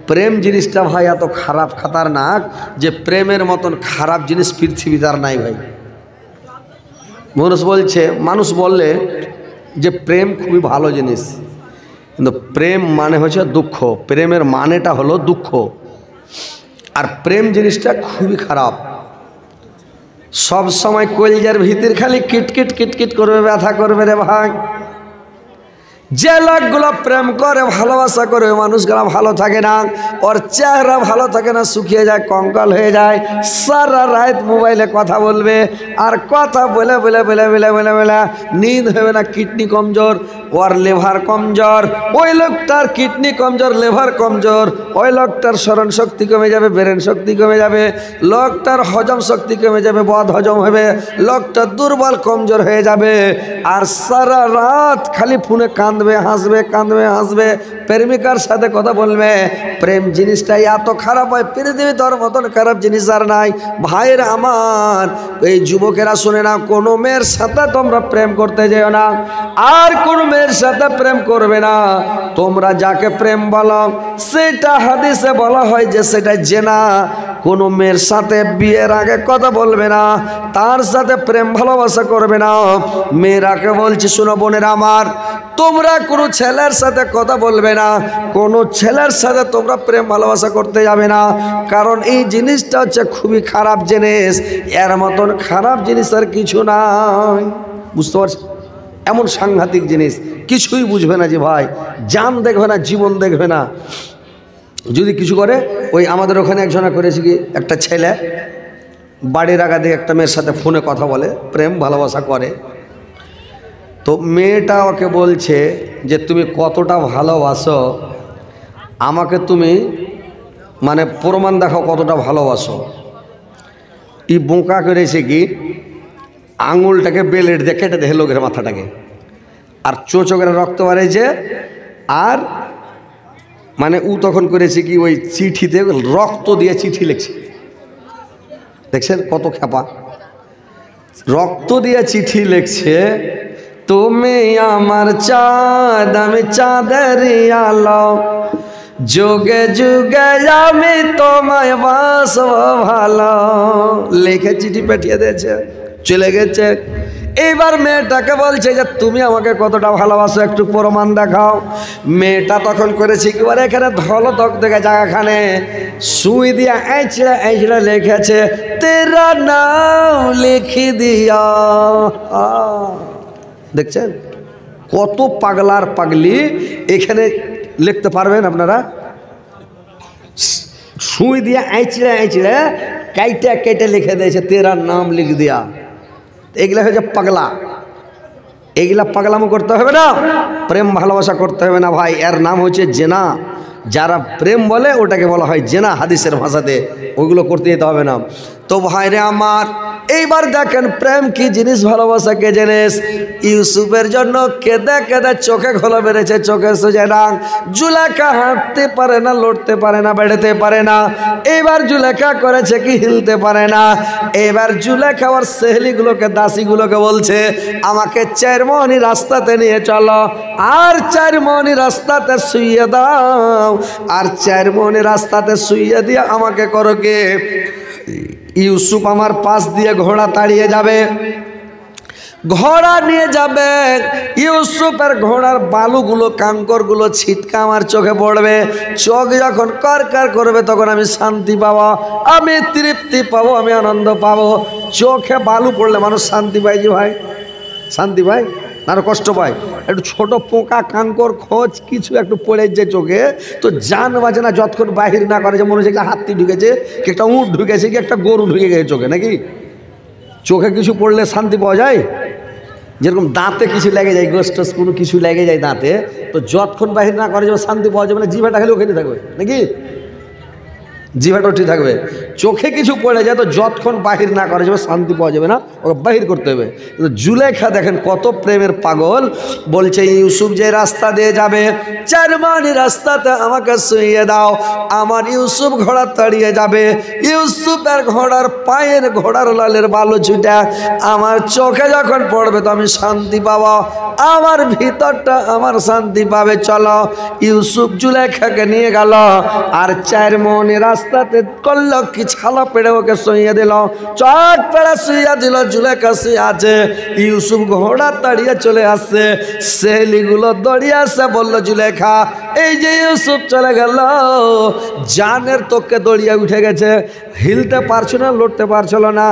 প্রেম জিনিসটা ভাই এত খারাপ খাতারনাক যে প্রেমের মতন খারাপ জিনিস পৃথিবীতে আর নাই ভাই। মানুষ বললে যে প্রেম খুবই ভালো জিনিস, কিন্তু প্রেম মানে হচ্ছে দুঃখ। প্রেমের মানেটা হলো দুঃখ, আর প্রেম জিনিসটা খুবই খারাপ। সব সময় কলিজার ভিতর খালি কিটকিট কিটকিট করবে, ব্যথা করবে রে ভাই। যে লোকগুলো প্রেম করে ভালোবাসা করে মানুষগুলো ভালো থাকে না, ওর চেহারা ভালো থাকে না, শুকিয়ে যায়, কঙ্কাল হয়ে যায়। সারা রাত মোবাইলে কথা বলবে, আর কথা বলে বলে বলে বলে বলে বলে নিদ হবে না, কিডনি কমজোর, ওর লিভার কমজোর। ওই লোকটার কিডনি কমজোর, লিভার কমজোর, ওই লোকটার স্মরণ শক্তি কমে যাবে, ব্রেন শক্তি কমে যাবে, লোকটার হজম শক্তি কমে যাবে, বদ হজম হবে, লোকটা দুর্বল কমজোর হয়ে যাবে। আর সারা রাত খালি ফোনে কাঁদবে, হাসবে, কাঁদবে, হাসবে, প্রেমিকার সাথে কথা বলবে। প্রেম জিনিসটাই এত খারাপ হয়, পৃথিবী তোর মতন খারাপ জিনিস আর নাই। ভাইয়ের আমার, এই যুবকেরা শুনে না, কোনো মেয়ের সাথে তোমরা প্রেম করতে যেও না, আর কোনো মেয়ের সাথে প্রেম করবে না। তোমরা যাকে প্রেম বলো সেটা হাদিসে বলা হয় যে সেটা জেনা। কোনো মেয়ের সাথে বিয়ের আগে কথা বলবে না, তার সাথে প্রেম ভালোবাসা করবে না। মেয়েরাকে বলছি, শোনো বোনেরা আমার, তোমরা কোনো ছেলের সাথে কথা বলবে না, কোনো ছেলের সাথে তোমরা প্রেম ভালোবাসা করতে যাবে না, কারণ এই জিনিসটা হচ্ছে খুবই খারাপ জিনিস। এর মতন খারাপ জিনিস আর কিছু নাই, বুঝতে পারছি? এমন সাংঘাতিক জিনিস কিছুই বুঝবে না যে ভাই, জান দেখবে না, জীবন দেখবে না। যদি কিছু করে, ওই আমাদের ওখানে একজনা করেছে কি, একটা ছেলে বাড়ির আগাতে একটা মেয়ের সাথে ফোনে কথা বলে, প্রেম ভালোবাসা করে। তো মেয়েটা ওকে বলছে যে তুমি কতটা ভালোবাসো, আমাকে তুমি মানে প্রমাণ দেখাও কতটা ভালোবাসো। এই বোকা করেছে কি, আঙুলটাকে বেলেট দিয়ে কেটে দেখে লোকের মাথাটাকে, আর চোখের রক্ত বাড়িয়েছে। আর মানে ও তখন করেছে কি, ওই চিঠিতে রক্ত দিয়ে চিঠি লিখছে। দেখছেন কত খেপা, রক্ত দিয়ে চিঠি লিখছে, তুমি আমার চাঁদ আমি চাঁদের আলো, যুগে যুগে আমি তোমায় বাসব ভালো, লিখে চিঠি পাঠিয়ে দিয়েছে, চলে গেছে। এইবার মেয়েটাকে বলছে যে তুমি আমাকে কতটা ভালোবাসো, একটু প্রমাণ দেখাও। মেয়েটা তখন করেছে কি, এখানে ধল তক দেখে জায়গাখানে সুই দিয়া এইচড়ে এইচড়ে লিখেছে, তেরা নাম লিখি দিয়া। দেখছেন কত পাগলার পাগলি এখানে লিখতে পারবেন আপনারা? সুই দিয়া এইচড়ে এইচড়ে কেটে কেটে লিখে দিয়েছে, তেরা নাম লিখ দিয়া। এগুলা হচ্ছে পাগলা, এগুলা পাগলামো করতে হবে না, প্রেম ভালোবাসা করতে হবে না ভাই। এর নাম হচ্ছে জেনা। যারা প্রেম বলে ওটাকে বলা হয় জেনা হাদিসের ভাষাতে, ওইগুলো করতে যেতে হবে না। তো ভাইরে আমার, এইবার দেখেন প্রেম কি জিনিস, ভালোবাসা কে জিনিস। ইউসুফের জন্য কেঁদে কেঁদে চোখে ঘোলা বেড়েছে, চোখে সোজা না। জুলেখা হাঁটতে পারে না, লড়তে পারে না, বেড়াতে পারে না। এইবার জুলেখা করেছে কি, হিলতে পারে না। এবার জুলেখা ওর সেহলিগুলোকে, দাসীগুলোকে বলছে, আমাকে 4 মোহনী রাস্তাতে নিয়ে চলো, আর 4 মোহনী রাস্তাতে শুইয়ে দাও, আর 4 মোহনী রাস্তাতে শুইয়ে দিয়ে আমাকে করো কে। ইউসুফ আমার পাশ দিয়ে ঘোড়া তাড়িয়ে যাবে, ঘোড়া নিয়ে যাবে। ইউসুফের ঘোড়ার বালুগুলো, কাঙ্করগুলো ছিটকা আমার চোখে পড়বে। চোখ যখন করকার করবে তখন আমি শান্তি পাবো, আমি তৃপ্তি পাবো, আমি আনন্দ পাবো। চোখে বালু পড়লে মানুষ শান্তি পায় যে ভাই, শান্তি পায় না, আরো কষ্ট পায়। একটু ছোট পোকা, কাঙ্কর, খোঁজ কিছু একটু পড়ে যে চোখে, তো জান বাজে না যতক্ষণ বাহির না করে, যে মনে হচ্ছে একটা হাতি ঢুকেছে, কি একটা উঁট ঢুকেছে, কি একটা গরু ঢুকে গেছে চোখে, নাকি? চোখে কিছু পড়লে শান্তি পাওয়া যায়। যেরকম দাঁতে কিছু লেগে যায়, গোষ্ঠ কোনো কিছু লেগে যায় দাঁতে, তো যতক্ষণ বাহির না করে যাবে শান্তি পাওয়া যাবে না, জিভাটা খালি ওখানে থাকবে, নাকি? জিভাটা ঠিক থাকবে। চোখে কিছু পড়ে যায় তো যতক্ষণ বাহির না করা যাবে শান্তি পাওয়া যাবে না, ওকে বাহির করতে হবে। কিন্তু জুলেখা দেখেন কত প্রেমের পাগল, বলছে ইউসুফ যে রাস্তা দিয়ে যাবে, 4 মানি রাস্তাতে আমাকে শুইয়ে দাও। আমার ইউসুফ ঘোড়া তাড়িয়ে যাবে, ইউসুফের ঘোড়ার পায়ের ঘোড়ার লালের বালু ছুটা আমার চোখে যখন পড়বে তো আমি শান্তি পাবো, আমার ভিতরটা আমার শান্তি পাবে। চলো। ইউসুফ জুলেখাকে নিয়ে গেল আর 4 মনি রাস্তাতে করলো কি ছালা পেড়ে ওকে শুইয়ে দিল, চট পেড়ে শুইয়া দিল। জুলেখা শুয়ে আছে, ইউসুফ ঘোড়া তাড়িয়ে চলে আসছে, সেলিগুলো দড়িয়ে আসছে, বললো জুলেখা এই যে ইউসুফ চলে গেল, জানের তোকে দড়িয়ে উঠে গেছে, হিলতে পারছো না, লড়তে পারছিল না,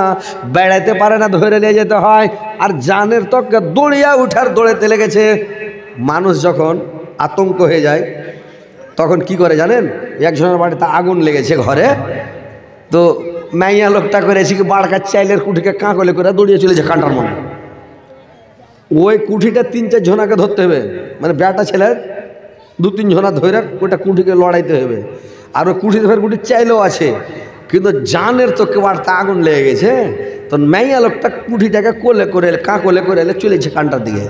বেড়াইতে পারে না, ধরে নিয়ে যেতে হয়, আর জানের তোকে দড়িয়া উঠার দৌড়েতে লেগেছে। মানুষ যখন আতঙ্ক হয়ে যায় তখন কি করে জানেন? একজনের বাড়িতে আগুন লেগেছে ঘরে, তো মাইয়া লোকটা করেছে কি বাড়কার চাইলের কুঠিকে কাঁকলে করে দৌড়িয়ে চলেছে কাঁটার মনে। ওই কুঠিটা 3-4 জনাকে ধরতে হবে, মানে বেটা ছেলে 2-3 জনা ধরে ওইটা কুঠিকে লড়াইতে হবে। আর ওই কুঠি ধরে কুঠি চাইলেও আছে, কিন্তু জানের তোকে বাড়তে আগুন লেগে গেছে, তো মাইয়া লোকটা কুঠিটাকে কোলে করে কাঁকলে করে এলে চলেছে কানটার দিকে।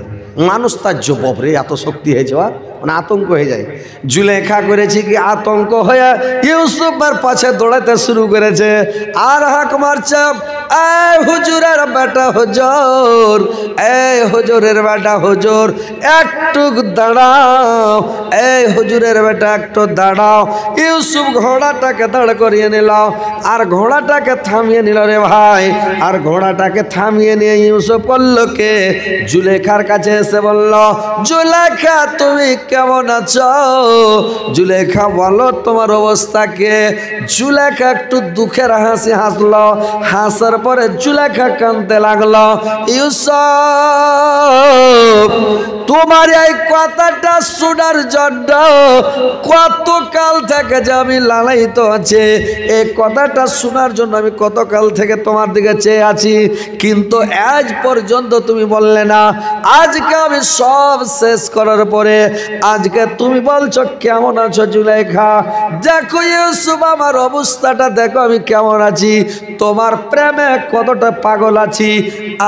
মানুষ তার বাপরে এত শক্তি হয়েছে, মানে আতঙ্ক হয়ে যায়। জুলেখা করেছে কি আতঙ্ক হয়ে ইউসুফের পাশে দৌড়াতে শুরু করেছে আর হাঁক মারছে, এই হুজুরের বেটা হুজুর, এই হুজুরের বেটা হুজুর একটু দাঁড়াও, এই হুজুরের বেটা একটু দাঁড়াও। ইউসুফ ঘোড়াটাকে দাঁড় করিয়ে নিল আর ঘোড়াটাকে থামিয়ে নিল রে ভাই। আর ঘোড়াটাকে থামিয়ে নিয়ে ইউসুফ করলো কে জুলেখার কাছে এসে বলল, জুলেখা তুমি কেমন আছো? জুলেখা বলো তোমার অবস্থা কে? জুলেখা একটু দুঃখের হাসি হাসলো, হাসার পরে জুলেখা কাঁদতে লাগলো, ইউসুফ তোমার এই কথাটা শোনার জন্য কত কাল থেকে যে আমি লালায়িত আছে, এই কথাটা শোনার জন্য আমি কত কাল থেকে তোমার দিকে চেয়ে আছি, কিন্তু আজ পর্যন্ত তুমি বললে না। আজকে আমি সব শেষ করার পরে আজকে তুমি বলছো কেমন আছো জুলেখা? দেখো ইউসুফ আমার অবস্থাটা দেখো আমি কেমন আছি, তোমার প্রেমে কতটা পাগল আছি,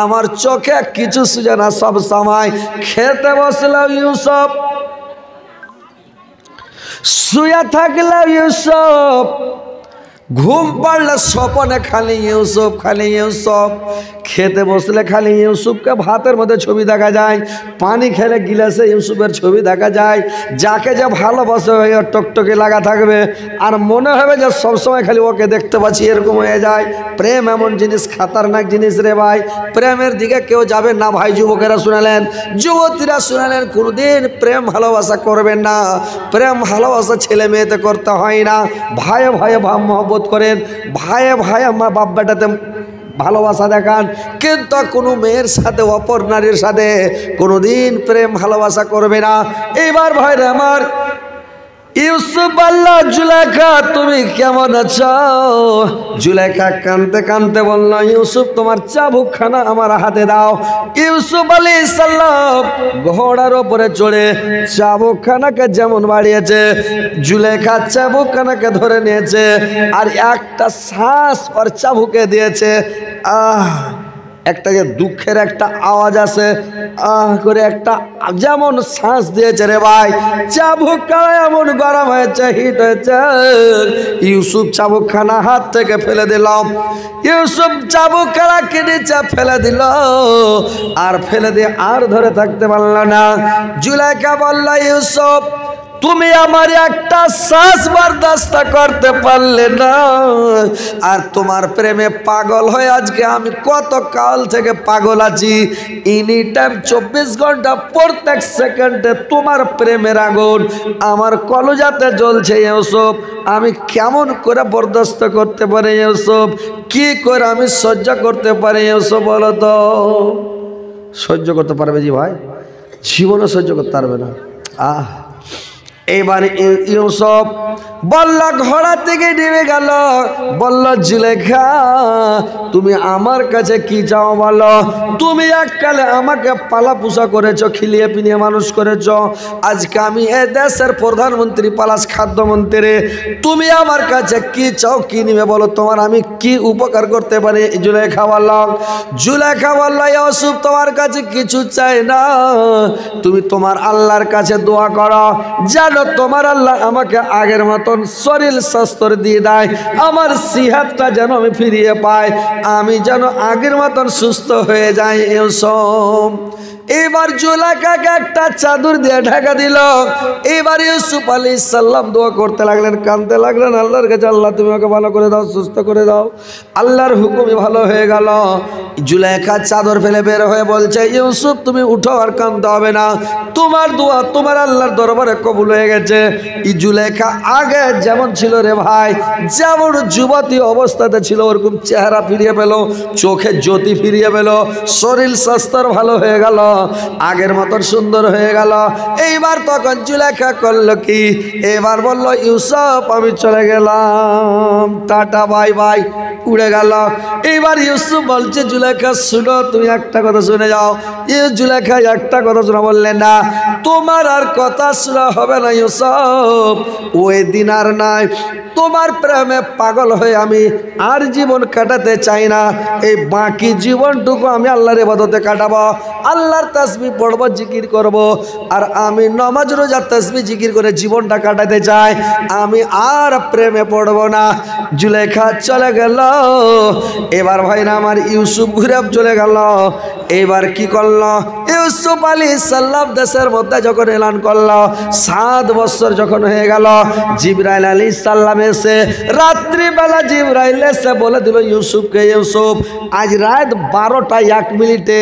আমার চোখে কিছু সুজে না সব সময়। খেতে বসলাম ইউসুফ, শুয়ে থাকলাম ইউসুফ, ঘুম পাড়লে স্বপনে খালি ইউসুফ, খালি ইউসুফ। খেতে বসলে খালি ইউসুফকে ভাতের মধ্যে ছবি দেখা যায়, পানি খেলে গিলাসে ইউসুফের ছবি দেখা যায়। যাকে যে ভালোবাসে ওর টকটকে লাগা থাকবে আর মনে হবে যে সবসময় খালি ওকে দেখতে পাচ্ছি, এরকম হয়ে যায়। প্রেম এমন জিনিস, খাতারনাক জিনিস রে ভাই। প্রেমের দিকে কেউ যাবে না ভাই। যুবকেরা শুনালেন, যুবতীরা শুনালেন, কোনোদিন প্রেম ভালোবাসা করবেন না। প্রেম ভালোবাসা ছেলে মেয়েতে করতে হয় না। ভাইয়ে ভাইয়ে ভাব মহব্বত করেন, ভাইয়ে ভাই আমার বাপ বেটাতে ভালোবাসা দেখান, কিন্তু কোনো মেয়ের সাথে অপর নারীর সাথে কোনোদিন প্রেম ভালোবাসা করবে না। এইবার ভাইরা আমার ইউসুফ আল্লাহ, জুলেখা তুমি কেমন আছো? জুলেখা কানতে কানতে বলল, ইউসুফ তোমার চাবুকখানা আমার হাতে দাও। ইউসুফ আলাইহিস সালাম ঘোড়ার ওপরে চড়ে চাবুকখানাকে যেমন বাড়িয়েছে, জুলেখা চাবুকখানাকে ধরে নিয়েছে আর একটা শ্বাস ওর চাবুকে দিয়েছে। একটা যে দুঃখের একটা আওয়াজ আছে, করে একটা যেমন শ্বাস দিয়েছে রে ভাই, চাবুকখানা এমন গরম হয়েছে, হিট হয়েছে। ইউসুফ চাবুকখানা হাত থেকে ফেলে দিলাম, ইউসুফ চাবুকখানা নিচে ফেলে দিল আর ফেলে দিয়ে আর ধরে থাকতে পারল না। জুলেখা বলল, ইউসুফ তুমি আমার একটা শ্বাস বরদাস্ত করতে পারলে না, আর তোমার প্রেমে পাগল হয়ে আজকে আমি কত কাল থেকে পাগল আছি। এনি টাইম 24 ঘন্টা প্রত্যেক সেকেন্ডে তোমার প্রেমের আগুন আমার কলিজাতে জ্বলছে ইউসুফ। আমি কেমন করে বরদাস্ত করতে পারি ইউসুফ? কি করে আমি সহ্য করতে পারি ইউসুফ? বলো তো। সহ্য করতে পারবে জি ভাই? জীবনে সহ্য করতে পারবে না। এবার ইউসুফ বলল, ঘোড়া থেকে নেমে গেল, বলল জুলেখা তুমি আমার কাছে কি চাও বলো। তুমি এককালে আমাকে পালা পোষা করেছো, খিলিয়ে পিনিয়ে মানুষ করেছো, আজকে আমি এ দেশের প্রধানমন্ত্রী প্লাস খাদ্যমন্ত্রী, তুমি আমার কাছে কি চাও, কি নিবে বলো, তোমার আমি কি উপকার করতে পারি। জুলেখা বলল, ইউসুফ তোমার কাছে কিছু চাই না, তুমি তোমার আল্লাহর কাছে দোয়া করো, জানো তোমার আল্লাহ আমাকে আগের মতন শরীর স্বাস্থ্য দিয়ে দেয়, আমার সিহাতটা যেন আমি ফিরিয়ে পাই, আমি যেন আগের মতন সুস্থ হয়ে যাই। ইউসুফ এবার জুলেখাকে একটা চাদর দিয়ে ঢাকা দিল। এবার ইউসুফ আলাইহিস সালাম দোয়া করতে লাগলেন, কাঁদতে লাগলেন আল্লাহর কাছে, আল্লাহ তুমি আমাকে ভালো করে দাও, সুস্থ করে দাও। আল্লাহর হুকুমে ভালো হয়ে গেল। জুলেখা চাদর ফেলে বের হয়ে বলছে, ইউসুফ তুমি উঠো, আর কাঁদতে হবে না, তোমার দোয়া তোমার আল্লাহর দরবারে কবুল হয়ে গেছে। জুলেখা আগে যেমন ছিল রে ভাই, যেমন যুবতী অবস্থাতে ছিল ওরকম চেহারা ফিরিয়ে পেল, চোখে জ্যোতি ফিরিয়ে পেল, শরীর স্বাস্থ্য ভালো হয়ে গেল, আগের মতন সুন্দর হয়ে গেল। এইবার তখন জুলেখা করলো কি, এবার বলল ইউসুফ আমি চলে গেলাম, টাটা বাই বাই, উড়ে গেল। এইবার ইউসুফ বলছে জুলেখা শুনো, তুমি একটা কথা শুনে যাও। জুলেখা একটা কথা শোনা বললেন না, তোমার আর কথা শোনা হবে না ইউসুফ, ওই দিন আর নাই, তোমার প্রেমে পাগল হয়ে আমি আর জীবন কাটাতে চাই না, এই বাকি জীবনটুকু আমি আল্লাহর ইবাদতে কাটাবো, আল্লাহর তাসবিহ পড়বো, জিকির করব, আর আমি নামাজ রোজা তাসবিহ জিকির করে জীবনটা কাটাতে চাই, আমি আর প্রেমে পড়বো না। জুলেখা চলে গেল। এবার ভাই না আমার ইউসুফ ঘুরে চলে গেল। এবার কি করলো ইউসুফ আলাইহিস সালাম দেশের মধ্যে যখন এলান করলো, 7 বছর যখন হয়ে গেল, জিবরাইল আলাইহিস সালাম এসে রাত্রিবেলা জিবরাইল এসে বলে দিল ইউসুফকে, ইউসুফ আজ রাত 12টা 1 মিনিটে